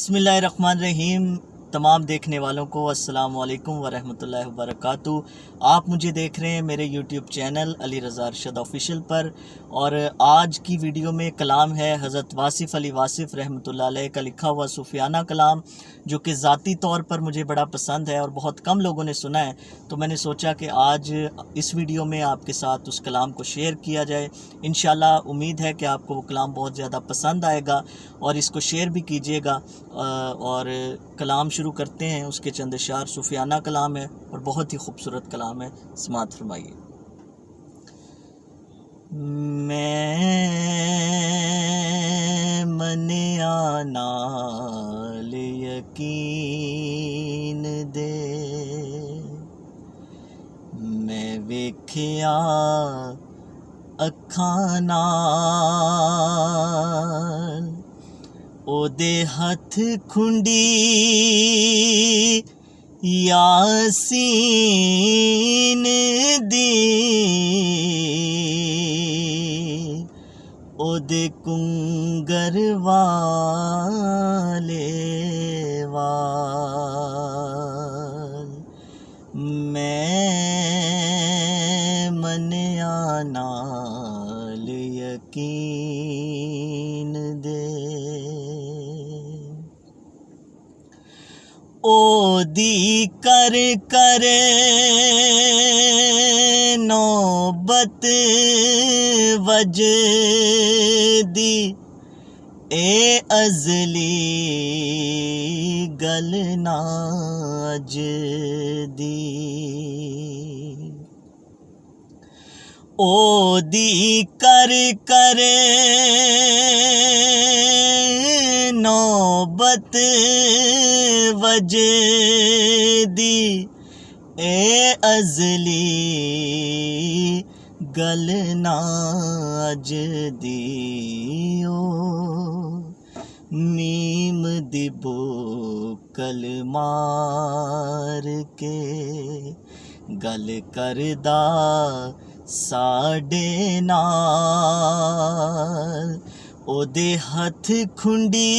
बिस्मिल्लाहिर्रहमानिर्रहीम। तमाम देखने वालों को अस्सलाम वालेकुम वरहमतुल्लाहि वबरकातुहू। आप मुझे देख रहे हैं मेरे YouTube channel Ali Raza Arshad official पर, और आज की वीडियो में कलाम है हज़रत वासिफ़ अली वासिफ़ रहमतुल्लाह अलैह का लिखा हुआ सूफियाना कलाम, जो कि ज़ाती तौर पर मुझे बड़ा पसंद है और बहुत कम लोगों ने सुना है। तो मैंने सोचा कि आज इस वीडियो में आपके साथ उस कलाम को शेयर किया जाए। इंशाल्लाह उम्मीद है कि आपको वो कलाम बहुत ज़्यादा पसंद आएगा और इसको शेयर भी कीजिएगा। और कलाम शुरू करते हैं। उसके चंद अशार सूफियाना कलाम है और बहुत ही खूबसूरत कलाम है। समाअत फरमाइए। मैं मने नाल यकीन दे, मैं वेखिया अखां नाल, ओदे हथ खुंडी यासीन दी, ओदे कुंगर वाले वाल। मैं मनिया नाल यकीन दे, ओदी कर करे नौबत वजदी, ए अज़ली गल नाज दी। ओदी कर करे नौबत वजदी, ए अज़ली गल नाज दियो। मीम दी बोकल मार के गल करदा साडे नाल, ओदे हथ खुंडी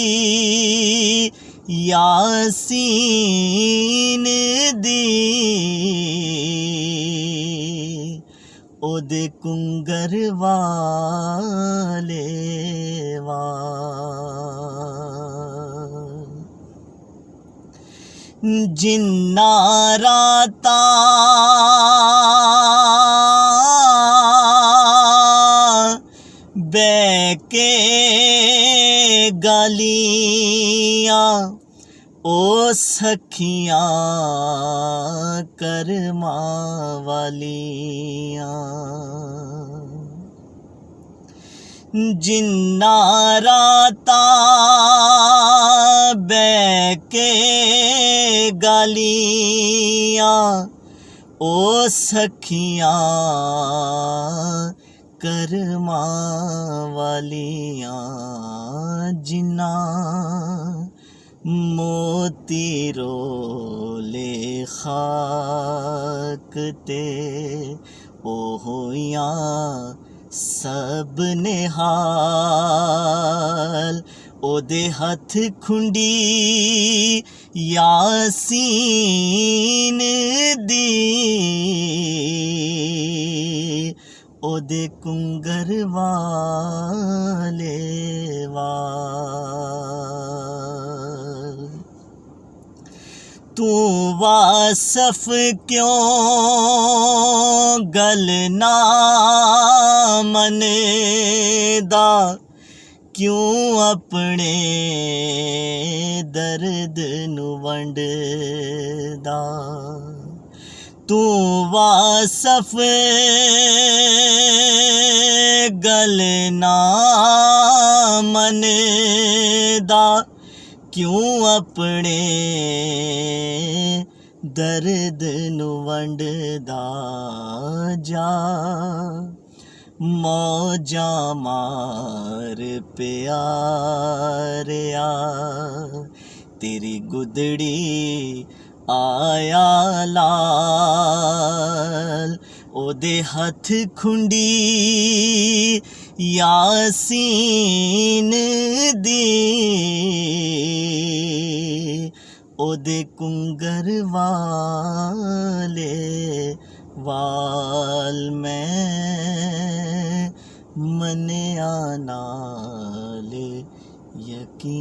यासीन दी, ओदे कुंगर वाले वाल। जिन्ना राता बैके गालियां ओ सखियां करमा वालियां, जिन्ना राता बैके गालियां ओ सखियां करमा वालियां, जिन्ना मोती रोले खाक ते ओ होइयां सब निहाल, ओदे हथ खुंडी यासीन दी, ओदे कुंगर वाले वाल। तू वासफ क्यों गल ना मनेदा, क्यों अपने दर्द नू वंडदा। तू वासफ गल ना मनेदा, क्यों अपने दर्द नू वंडदा। जा मौजा मार प्यारिया, तेरी गुदड़ी आया लाल, ओदे हथ खुंडी यासीन दी ਉਹਦੇ ਕੁੰਗਰ ਵਾਲੇ ਵਾਲ ਮੈਂ ਮੰਨਿਆ ਨਾਲ ਯਕੀਨ